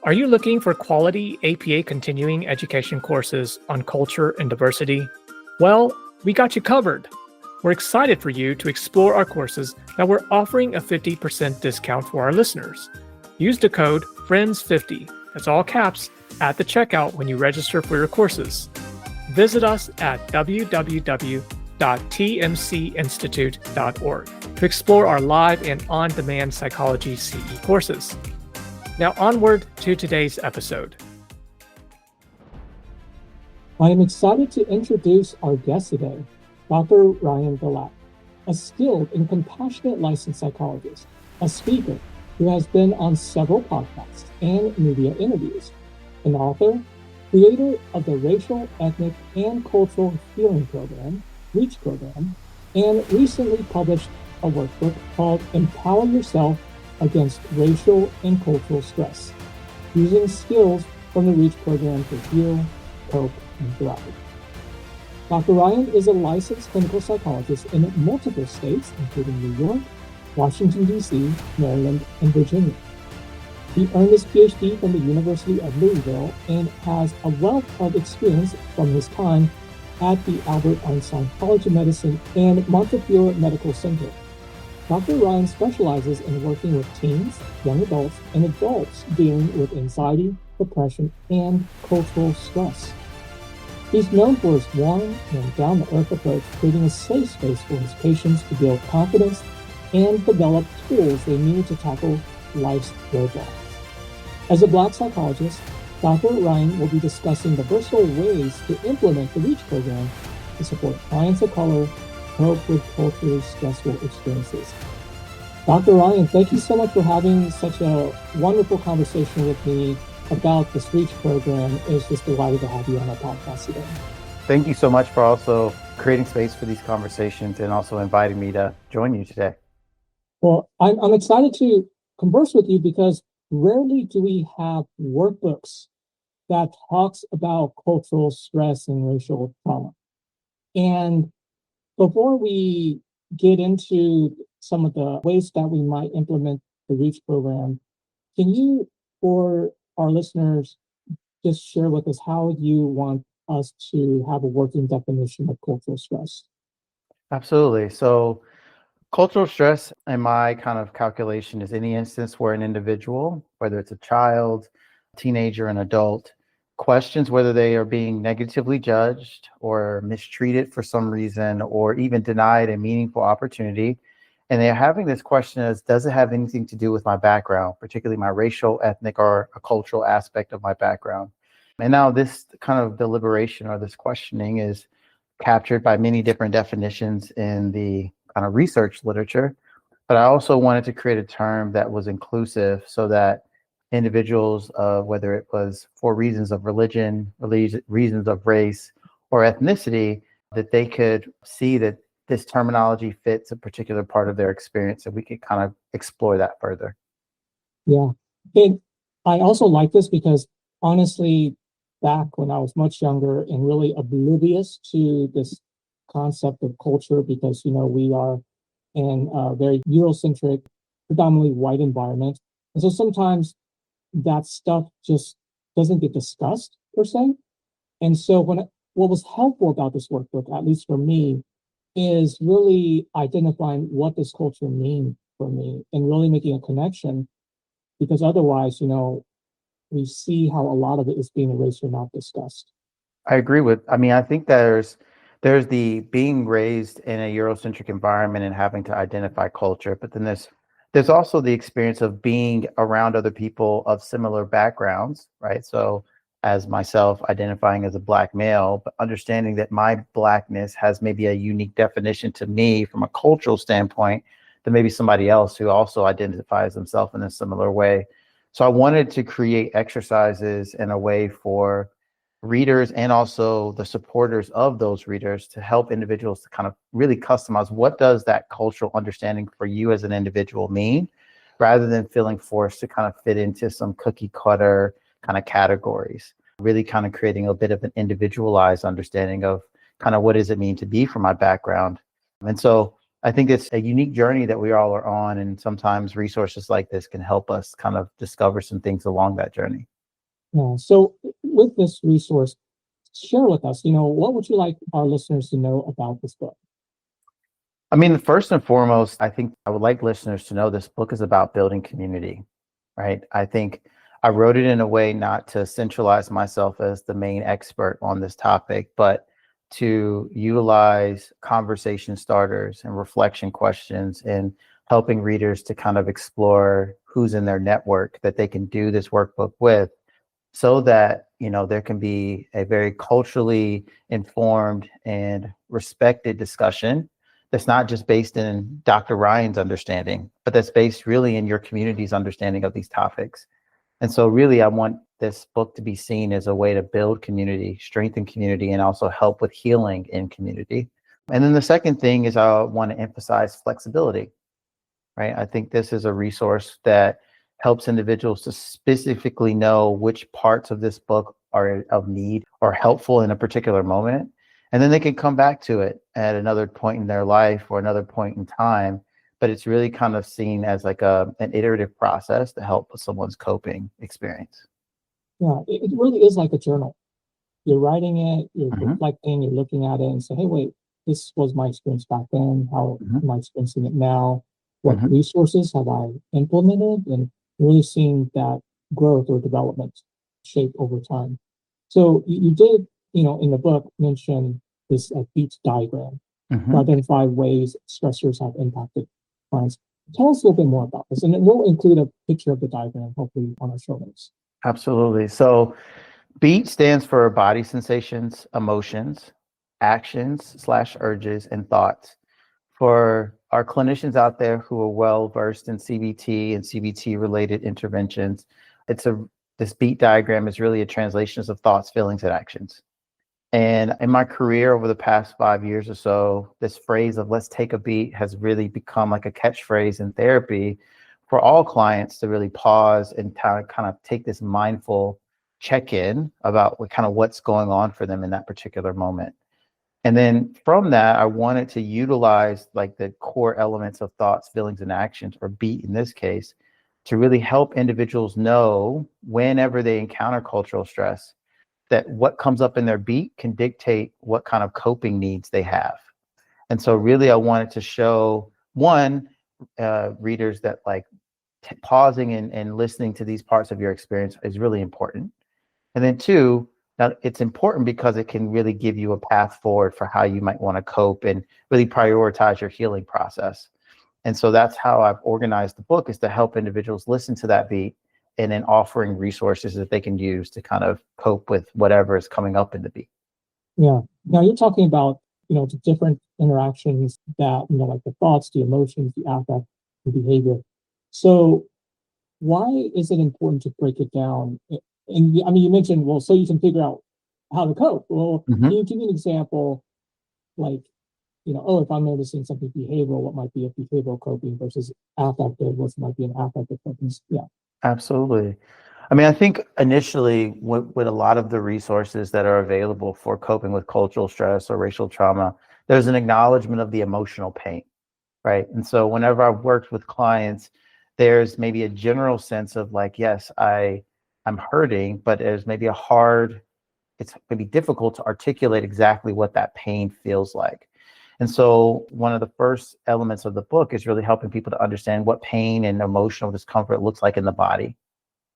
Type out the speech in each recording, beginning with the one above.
Are you looking for quality APA continuing education courses on culture and diversity? Well, we got you covered. We're excited for you to explore our courses that we're offering a 50% discount for our listeners. Use the code FRIENDS50, that's all caps, at the checkout when you register for your courses. Visit us at www.tmcinstitute.org to explore our live and on-demand psychology CE courses. Now onward to today's episode. I am excited to introduce our guest today, Dr. Ryan DeLapp, a skilled and compassionate licensed psychologist, a speaker who has been on several podcasts and media interviews, an author, creator of the Racial, Ethnic, and Cultural Healing Program, REACH Program, and recently published a workbook called Empower Yourself Against Racial and Cultural Stress, using skills from the REACH program to heal, cope, and thrive. Dr. Ryan is a licensed clinical psychologist in multiple states, including New York, Washington, D.C., Maryland, and Virginia. He earned his PhD from the University of Louisville and has a wealth of experience from his time at the Albert Einstein College of Medicine and Montefiore Medical Center. Dr. Ryan specializes in working with teens, young adults, and adults dealing with anxiety, depression, and cultural stress. He's known for his warm and down-to-earth approach, creating a safe space for his patients to build confidence and develop tools they need to tackle life's roadblocks. As a Black psychologist, Dr. Ryan will be discussing the versatile ways to implement the REACH program to support clients of color cope with culturally stressful experiences. Dr. Ryan, thank you so much for having such a wonderful conversation with me about this REACH program. It's just delighted to have you on our podcast today. Thank you so much for also creating space for these conversations and also inviting me to join you today. Well, I'm excited to converse with you because rarely do we have workbooks that talks about cultural stress and racial trauma. And before we get into some of the ways that we might implement the REACH program, can you, for our listeners, just share with us how you want us to have a working definition of cultural stress? Absolutely. So cultural stress, in my kind of calculation, is any instance where an individual, whether it's a child, teenager, an adult, questions whether they are being negatively judged or mistreated for some reason, or even denied a meaningful opportunity. And they're having this question as, does it have anything to do with my background, particularly my racial, ethnic, or a cultural aspect of my background? And now this kind of deliberation or this questioning is captured by many different definitions in the kind of research literature. But I also wanted to create a term that was inclusive so that individuals, whether it was for reasons of religion, reasons of race, or ethnicity, that they could see that this terminology fits a particular part of their experience, and we could kind of explore that further. Yeah. And I also like this because honestly, back when I was much younger and really oblivious to this concept of culture, because, we are in a very Eurocentric, predominantly white environment. And so sometimes that stuff just doesn't get discussed per se. And so what was helpful about this workbook, at least for me, is really identifying what does culture mean for me and really making a connection, because otherwise, we see how a lot of it is being erased or not discussed. I think there's the being raised in a Eurocentric environment and having to identify culture, but then there's also the experience of being around other people of similar backgrounds, right? So as myself identifying as a Black male, but understanding that my Blackness has maybe a unique definition to me from a cultural standpoint than maybe somebody else who also identifies themselves in a similar way. So I wanted to create exercises in a way for readers and also the supporters of those readers to help individuals to kind of really customize what does that cultural understanding for you as an individual mean, rather than feeling forced to kind of fit into some cookie cutter kind of categories, really kind of creating a bit of an individualized understanding of kind of what does it mean to be from my background. And so I think it's a unique journey that we all are on. And sometimes resources like this can help us kind of discover some things along that journey. Yeah. So with this resource, share with us, what would you like our listeners to know about this book? I mean, first and foremost, I think I would like listeners to know this book is about building community, right? I think I wrote it in a way not to centralize myself as the main expert on this topic, but to utilize conversation starters and reflection questions and helping readers to kind of explore who's in their network that they can do this workbook with, so that there can be a very culturally informed and respected discussion that's not just based in Dr. Ryan's understanding, but that's based really in your community's understanding of these topics. And so really, I want this book to be seen as a way to build community, strengthen community, and also help with healing in community. And then the second thing is I want to emphasize flexibility, right? I think this is a resource that helps individuals to specifically know which parts of this book are of need or helpful in a particular moment. And then they can come back to it at another point in their life or another point in time. But it's really kind of seen as like an iterative process to help with someone's coping experience. Yeah, it really is like a journal. You're writing it, you're Mhm. reflecting, you're looking at it and say, hey, wait, this was my experience back then. How Mhm. am I experiencing it now? What Mhm. resources have I implemented? And really seeing that growth or development shape over time. So you did, in the book mention this beat diagram to Mhm. identify ways stressors have impacted clients. Tell us a little bit more about this, and then we'll include a picture of the diagram, hopefully, on our show notes. Absolutely. So BEAT stands for body sensations, emotions, actions/urges, and thoughts. For our clinicians out there who are well versed in CBT and CBT related interventions, this BEAT diagram is really a translation of thoughts, feelings, and actions. And in my career over the past 5 years or so, this phrase of let's take a beat has really become like a catchphrase in therapy for all clients to really pause and kind of take this mindful check-in about what's going on for them in that particular moment. And then from that, I wanted to utilize like the core elements of thoughts, feelings, and actions, or beat in this case, to really help individuals know whenever they encounter cultural stress, that what comes up in their beat can dictate what kind of coping needs they have. And so really I wanted to show readers that like pausing and listening to these parts of your experience is really important. And then two, now it's important because it can really give you a path forward for how you might want to cope and really prioritize your healing process. And so that's how I've organized the book, is to help individuals listen to that beat and then offering resources that they can use to kind of cope with whatever is coming up in the beat. Yeah. Now you're talking about, the different interactions that, like the thoughts, the emotions, the affect, the behavior. So why is it important to break it down? And I mean, you mentioned, well, so you can figure out how to cope. Well, Mhm. can you give me an example, like, oh, if I'm noticing something behavioral, what might be a behavioral coping versus affective, what might be an affective coping? Yeah. Absolutely. I mean, I think initially with a lot of the resources that are available for coping with cultural stress or racial trauma, there's an acknowledgement of the emotional pain, right? And so whenever I've worked with clients, there's maybe a general sense of like, yes, I'm hurting, but there's maybe it's maybe difficult to articulate exactly what that pain feels like. And so one of the first elements of the book is really helping people to understand what pain and emotional discomfort looks like in the body,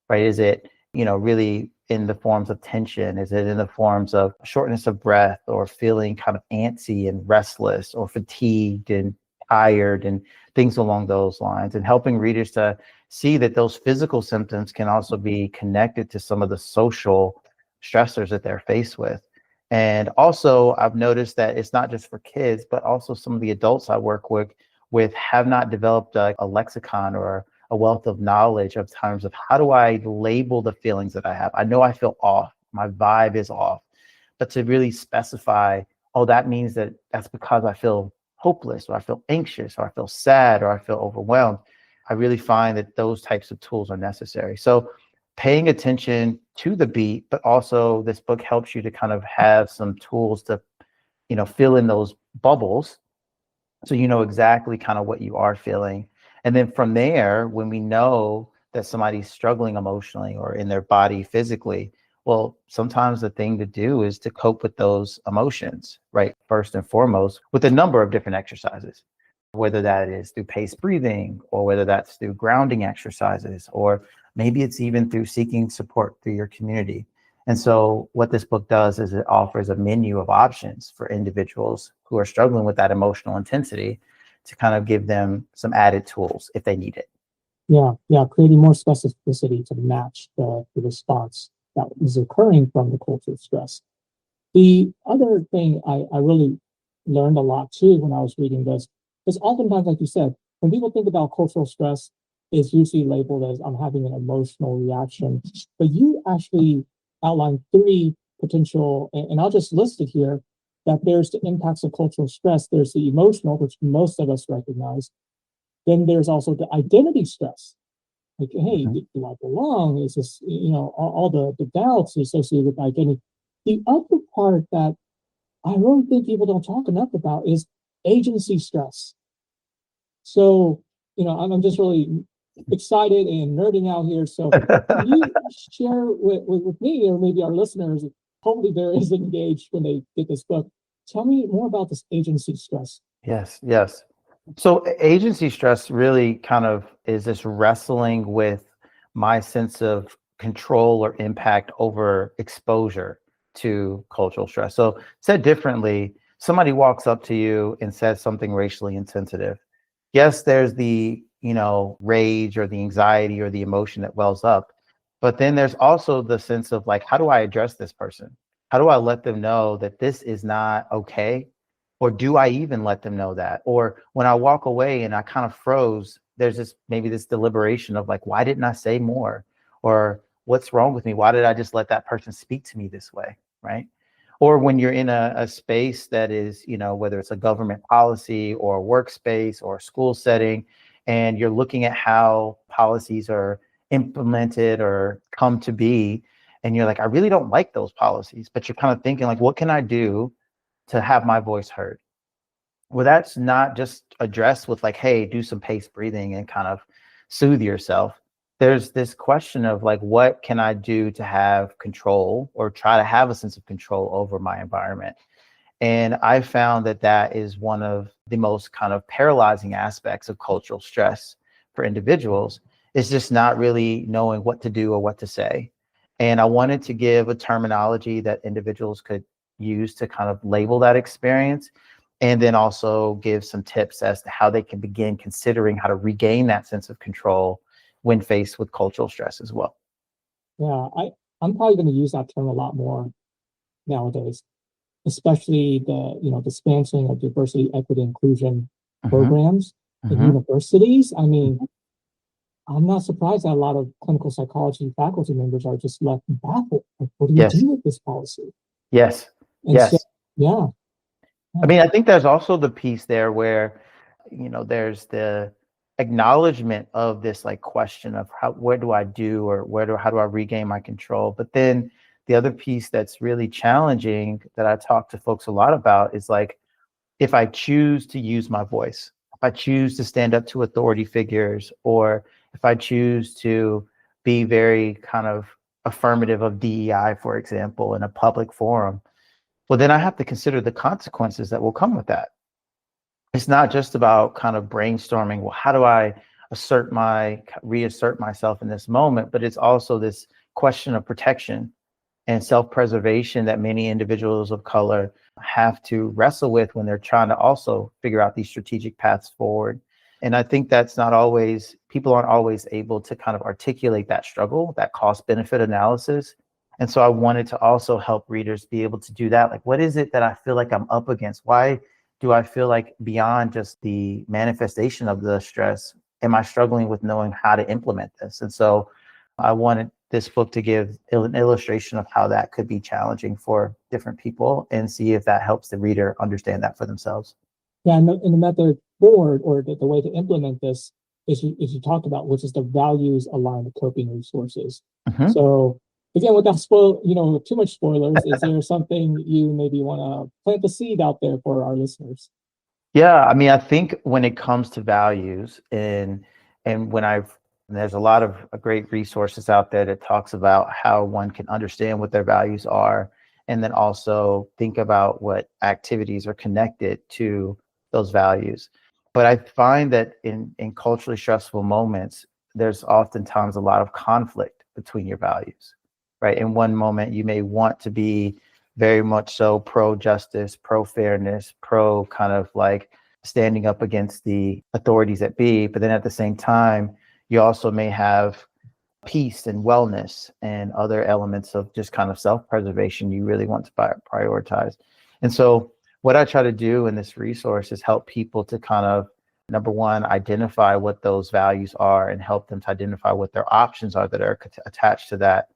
right? Is it, really in the forms of tension? Is it in the forms of shortness of breath or feeling kind of antsy and restless or fatigued and tired and things along those lines? And helping readers to see that those physical symptoms can also be connected to some of the social stressors that they're faced with. And also, I've noticed that it's not just for kids, but also some of the adults I work with have not developed a lexicon or a wealth of knowledge of terms of how do I label the feelings that I have. I know I feel off, my vibe is off, but to really specify, oh, that means that's because I feel hopeless, or I feel anxious, or I feel sad, or I feel overwhelmed. I really find that those types of tools are necessary. So paying attention to the beat, but also this book helps you to kind of have some tools to, fill in those bubbles So you know exactly kind of what you are feeling. And then from there, when we know that somebody's struggling emotionally or in their body physically, well, sometimes the thing to do is to cope with those emotions, right? First and foremost, with a number of different exercises, whether that is through paced breathing or whether that's through grounding exercises, or maybe it's even through seeking support through your community. And so what this book does is it offers a menu of options for individuals who are struggling with that emotional intensity to kind of give them some added tools if they need it. Yeah, creating more specificity to match the response that is occurring from the culture of stress. The other thing I really learned a lot too when I was reading this is oftentimes, like you said, when people think about cultural stress, it's usually labeled as I'm having an emotional reaction. But you actually outlined three potential, and I'll just list it here, that there's the impacts of cultural stress. There's the emotional, which most of us recognize. Then there's also the identity stress. Like, hey, Mhm. do I belong? Is this, all the doubts associated with identity. The other part that I really think people don't talk enough about is agency stress. So, I'm just really excited and nerding out here. So, can you share with me or maybe our listeners, hopefully they're as engaged when they get this book, tell me more about this agency stress. Yes, yes. So agency stress really kind of is this wrestling with my sense of control or impact over exposure to cultural stress. So said differently, somebody walks up to you and says something racially insensitive. Yes, there's the, rage or the anxiety or the emotion that wells up, but then there's also the sense of like, how do I address this person? How do I let them know that this is not okay? Or do I even let them know that? Or when I walk away and I kind of froze, there's maybe this deliberation of like, why didn't I say more? Or what's wrong with me? Why did I just let that person speak to me this way? Right. Or when you're in a space that is, whether it's a government policy or a workspace or a school setting, and you're looking at how policies are implemented or come to be, and you're like, I really don't like those policies, but you're kind of thinking like, what can I do to have my voice heard? Well, that's not just addressed with like, hey, do some paced breathing and kind of soothe yourself. There's this question of like, what can I do to have control or try to have a sense of control over my environment? And I found that that is one of the most kind of paralyzing aspects of cultural stress for individuals, is just not really knowing what to do or what to say. And I wanted to give a terminology that individuals could use to kind of label that experience, and then also give some tips as to how they can begin considering how to regain that sense of control when faced with cultural stress as well. Yeah, I'm probably going to use that term a lot more nowadays, especially the expansion of diversity, equity, inclusion Hmm. programs in Hmm. universities. I mean, I'm not surprised that a lot of clinical psychology faculty members are just left baffled. Like, what do you Yes, do with this policy? yes, And so, yes. yeah, I yeah, mean, I think there's also the piece there where, there's the acknowledgement of this like question of where do I do, or how do I regain my control? But then the other piece that's really challenging that I talk to folks a lot about is like, if I choose to use my voice, if I choose to stand up to authority figures, or if I choose to be very kind of affirmative of DEI, for example, in a public forum, well, then I have to consider the consequences that will come with that. It's not just about kind of brainstorming, well, how do I reassert myself in this moment, but it's also this question of protection and self-preservation that many individuals of color have to wrestle with when they're trying to also figure out these strategic paths forward. And I think that's not always, people aren't always able to kind of articulate that struggle, that cost benefit analysis. And so I wanted to also help readers be able to do that. Like, what is it that I feel like I'm up against? Why do I feel like beyond just the manifestation of the stress, am I struggling with knowing how to implement this? And so I wanted this book to give an illustration of how that could be challenging for different people, and see if that helps the reader understand that for themselves. yeah. And the method forward, or the way to implement this, is you talked about, which is the values aligned coping resources. Mhm. So again, without too much spoilers, is there something you maybe want to plant the seed out there for our listeners? Yeah, I mean, I think when it comes to values and when there's a lot of great resources out there that talks about how one can understand what their values are and then also think about what activities are connected to those values. But I find that in culturally stressful moments, there's oftentimes a lot of conflict between your values, right? In one moment, you may want to be very much so pro justice, pro fairness, pro kind of like standing up against the authorities that be. But then at the same time, you also may have peace and wellness and other elements of just kind of self-preservation you really want to prioritize. And so what I try to do in this resource is help people to kind of, number one, identify what those values are and help them to identify what their options are that are attached to that.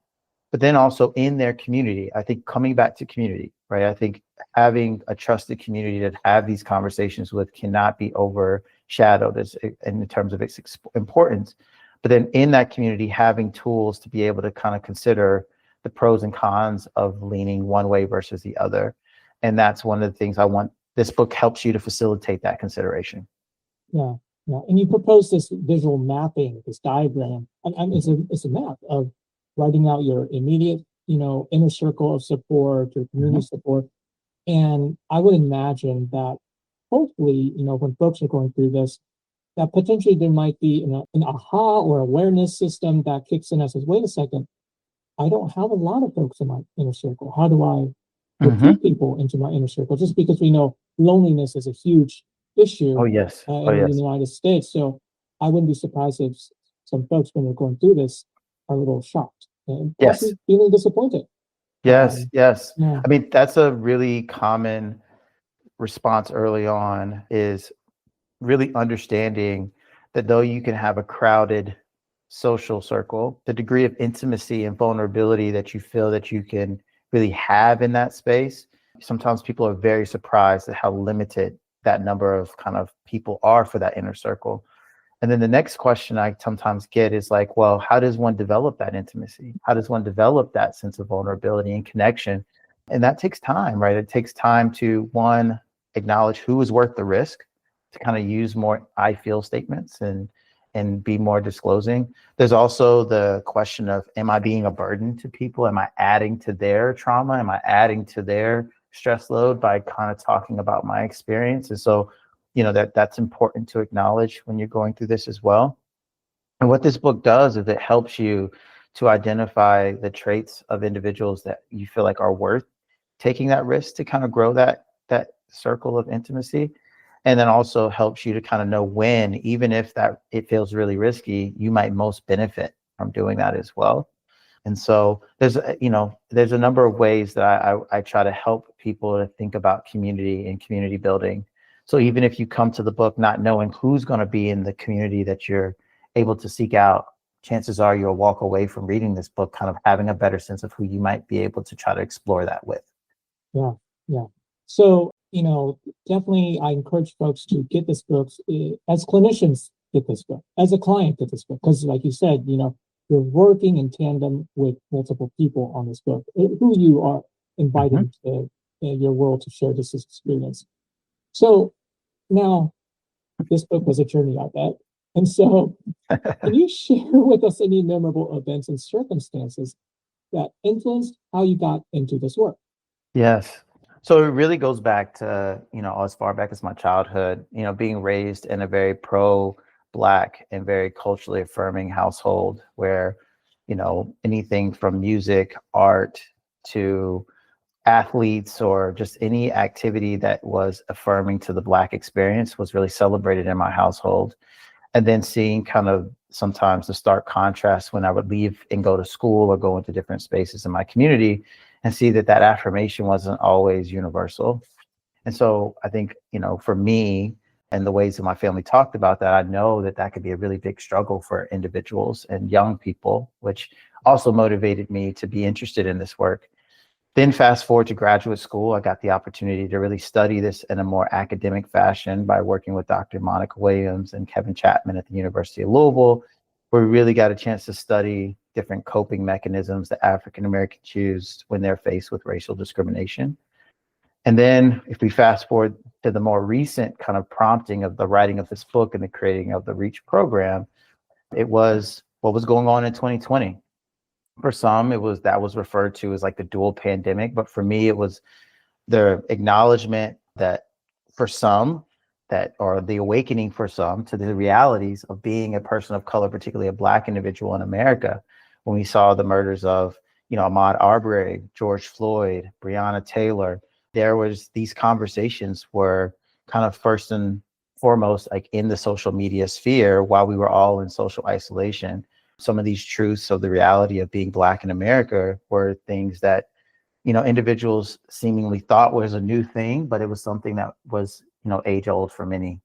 But then also in their community, I think coming back to community, right? I think having a trusted community to have these conversations with cannot be overshadowed in terms of its importance. But then in that community, having tools to be able to kind of consider the pros and cons of leaning one way versus the other. And that's one of the things I want. This book helps you to facilitate that consideration. Yeah, yeah. And you propose this visual mapping, this diagram, and it's a map of writing out your immediate, inner circle of support, your community support. And I would imagine that hopefully, when folks are going through this, that potentially there might be an aha or awareness system that kicks in and says, wait a second, I don't have a lot of folks in my inner circle. How do I recruit people into my inner circle? Just because we know loneliness is a huge issue Oh, yes. in the United States. So I wouldn't be surprised if some folks, when they're going through this, are a little shocked and possibly feeling disappointed. Yes. Yeah. I mean, that's a really common response early on, is really understanding that though you can have a crowded social circle, the degree of intimacy and vulnerability that you feel that you can really have in that space, sometimes people are very surprised at how limited that number of kind of people are for that inner circle. And then the next question I sometimes get is like, well, how does one develop that intimacy? How does one develop that sense of vulnerability and connection? And that takes time, right? It takes time to, one, acknowledge who is worth the risk, to kind of use more I feel statements and be more disclosing. There's also the question of, am I being a burden to people? Am I adding to their trauma? Am I adding to their stress load by kind of talking about my experience? And so, that's important to acknowledge when you're going through this as well. And what this book does is it helps you to identify the traits of individuals that you feel like are worth taking that risk to kind of grow that circle of intimacy. And then also helps you to kind of know when, even if that it feels really risky, you might most benefit from doing that as well. And so there's a number of ways that I try to help people to think about community and community building. So even if you come to the book not knowing who's going to be in the community that you're able to seek out, chances are you'll walk away from reading this book kind of having a better sense of who you might be able to try to explore that with. Yeah, yeah. So, definitely I encourage folks to get this book. As clinicians, get this book. As a client, get this book. Because like you said, you're working in tandem with multiple people on this book, who you are inviting to your world to share this experience. So now, this book was a journey, I bet. And so, can you share with us any memorable events and circumstances that influenced how you got into this work? Yes. So it really goes back to, as far back as my childhood, being raised in a very pro-Black and very culturally affirming household where, anything from music, art to athletes or just any activity that was affirming to the Black experience was really celebrated in my household. And then seeing kind of sometimes the stark contrast when I would leave and go to school or go into different spaces in my community and see that affirmation wasn't always universal. And so I think, for me and the ways that my family talked about that, I know that could be a really big struggle for individuals and young people, which also motivated me to be interested in this work. Then fast forward to graduate school, I got the opportunity to really study this in a more academic fashion by working with Dr. Monica Williams and Kevin Chapman at the University of Louisville, where we really got a chance to study different coping mechanisms that African Americans use when they're faced with racial discrimination. And then if we fast forward to the more recent kind of prompting of the writing of this book and the creating of the REACH program, it was what was going on in 2020. For some, it was that was referred to as like the dual pandemic. But for me, it was the acknowledgement that for some, that or the awakening for some to the realities of being a person of color, particularly a Black individual in America, when we saw the murders of, Ahmaud Arbery, George Floyd, Breonna Taylor. There was these conversations were kind of first and foremost like in the social media sphere while we were all in social isolation. Some of these truths of the reality of being Black in America were things that, individuals seemingly thought was a new thing, but it was something that was, age old for many.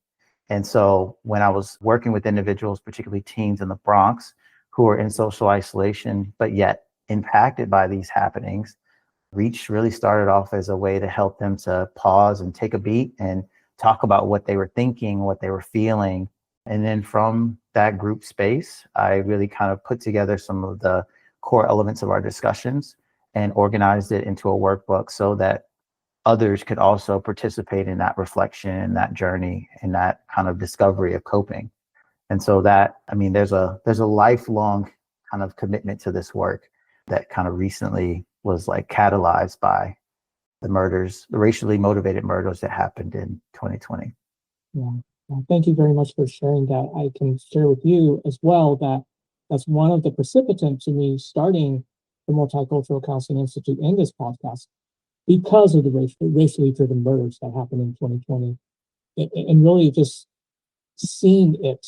And so when I was working with individuals, particularly teens in the Bronx, who were in social isolation, but yet impacted by these happenings, REACH really started off as a way to help them to pause and take a beat and talk about what they were thinking, what they were feeling. And then from that group space, I really kind of put together some of the core elements of our discussions and organized it into a workbook so that others could also participate in that reflection, that journey, and that kind of discovery of coping. And so that, there's a lifelong kind of commitment to this work that kind of recently was like catalyzed by the murders, the racially motivated murders that happened in 2020. Yeah. Well, thank you very much for sharing that. I can share with you as well that that's one of the precipitants to me starting the Multicultural Counseling Institute in this podcast because of the racially driven murders that happened in 2020. And really just seeing it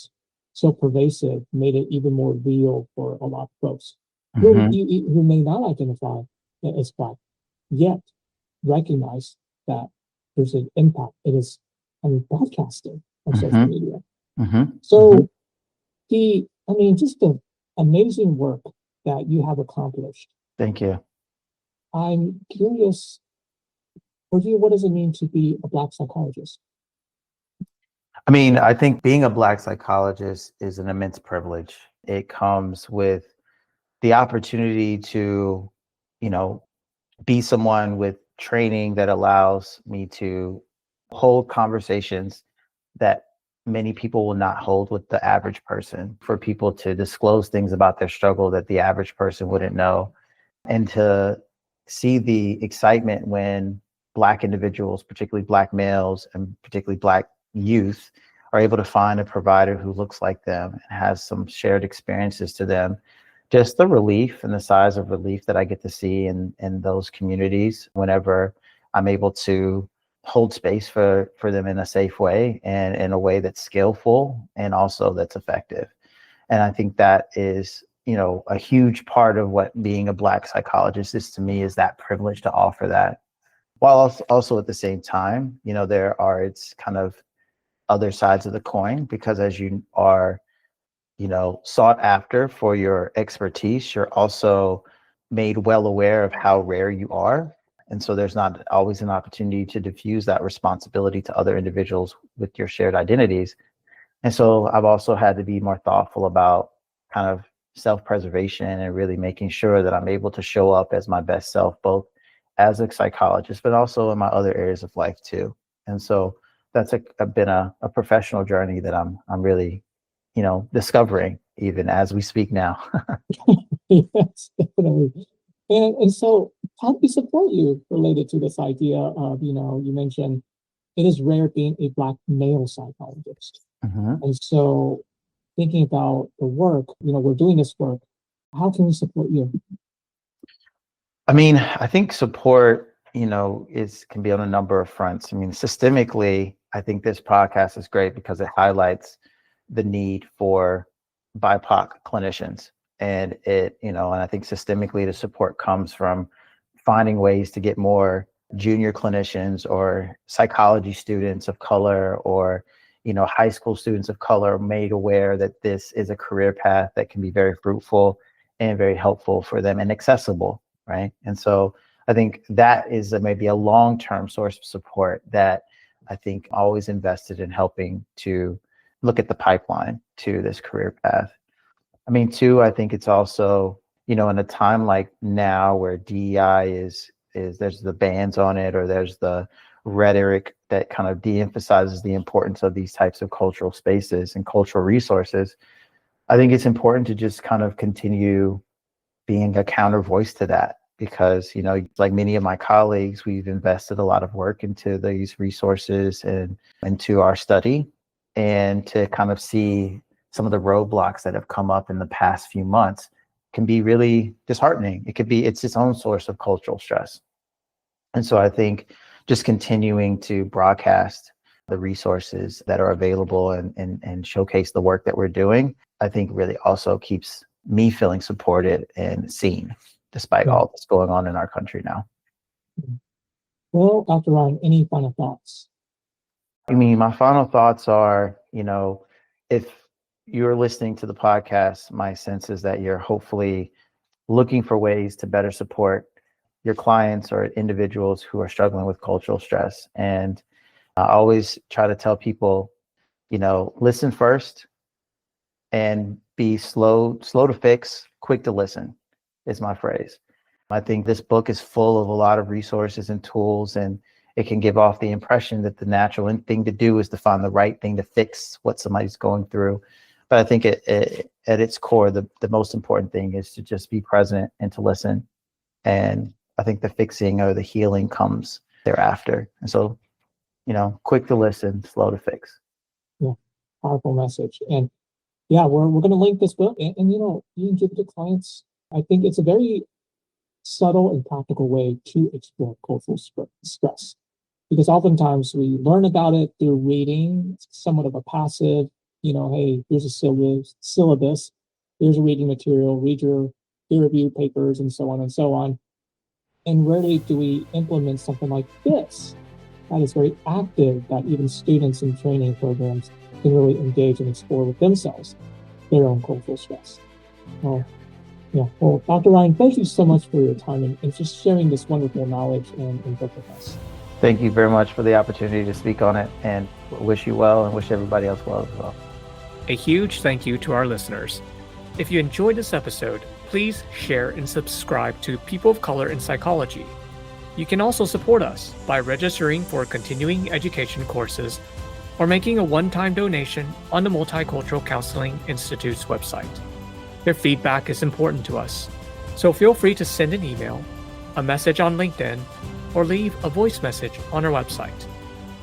so pervasive made it even more real for a lot of folks who may not identify as Black, yet recognize that there's an impact. It is, broadcasting on social media. So just the amazing work that you have accomplished. Thank you. I'm curious, for you, what does it mean to be a Black psychologist? I think being a Black psychologist is an immense privilege. It comes with the opportunity to, be someone with training that allows me to hold conversations that many people will not hold with the average person, for people to disclose things about their struggle that the average person wouldn't know, and to see the excitement when Black individuals, particularly Black males and particularly Black youth, are able to find a provider who looks like them and has some shared experiences to them. Just the relief and the size of relief that I get to see in those communities whenever I'm able to hold space for them in a safe way and in a way that's skillful and also that's effective. And I think that is, a huge part of what being a Black psychologist is to me, is that privilege to offer that. While also at the same time, there are its kind of other sides of the coin, because as you are, sought after for your expertise, you're also made well aware of how rare you are. And so there's not always an opportunity to diffuse that responsibility to other individuals with your shared identities. And so I've also had to be more thoughtful about kind of self-preservation and really making sure that I'm able to show up as my best self, both as a psychologist, but also in my other areas of life too. And so that's been a professional journey that I'm really, discovering even as we speak now. Yes, definitely. And so how do we support you related to this idea of, you mentioned it is rare being a Black male psychologist. And so thinking about the work, we're doing this work, how can we support you? I think support, can be on a number of fronts. Systemically, I think this podcast is great because it highlights the need for BIPOC clinicians. And and I think systemically the support comes from finding ways to get more junior clinicians or psychology students of color or, high school students of color made aware that this is a career path that can be very fruitful and very helpful for them and accessible, right? And so I think that is maybe a long-term source of support that I think always invested in helping to look at the pipeline to this career path. Two, I think it's also, in a time like now where DEI is is there's the bans on it, or there's the rhetoric that kind of de-emphasizes the importance of these types of cultural spaces and cultural resources. I think it's important to just kind of continue being a counter voice to that, because, like many of my colleagues, we've invested a lot of work into these resources and into our study, and to kind of see some of the roadblocks that have come up in the past few months can be really disheartening. It's its own source of cultural stress. And so I think just continuing to broadcast the resources that are available and showcase the work that we're doing, I think really also keeps me feeling supported and seen, despite all that's going on in our country now. Well, Dr. Ryan, any final thoughts? I mean, my final thoughts are, if you're listening to the podcast, my sense is that you're hopefully looking for ways to better support your clients or individuals who are struggling with cultural stress. And I always try to tell people, listen first and be slow to fix, quick to listen is my phrase. I think this book is full of a lot of resources and tools, and it can give off the impression that the natural thing to do is to find the right thing to fix what somebody's going through. But I think at its core, the most important thing is to just be present and to listen. And I think the fixing or the healing comes thereafter. And so, quick to listen, slow to fix. Yeah, powerful message. And yeah, we're going to link this book, and you can give it to clients. I think it's a very subtle and practical way to explore cultural stress, because oftentimes we learn about it through reading. It's somewhat of a passive, hey, here's a syllabus, here's a reading material, read your peer review papers, and so on and so on. And rarely do we implement something like this that is very active, that even students in training programs can really engage and explore with themselves their own cultural stress. Well, Dr. Ryan, thank you so much for your time and just sharing this wonderful knowledge and book with us. Thank you very much for the opportunity to speak on it, and wish you well and wish everybody else well as well. A huge thank you to our listeners. If you enjoyed this episode, please share and subscribe to People of Color in Psychology. You can also support us by registering for continuing education courses or making a one-time donation on the Multicultural Counseling Institute's website. Your feedback is important to us, so feel free to send an email, a message on LinkedIn, or leave a voice message on our website.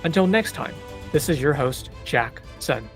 Until next time, this is your host, Jack Sun.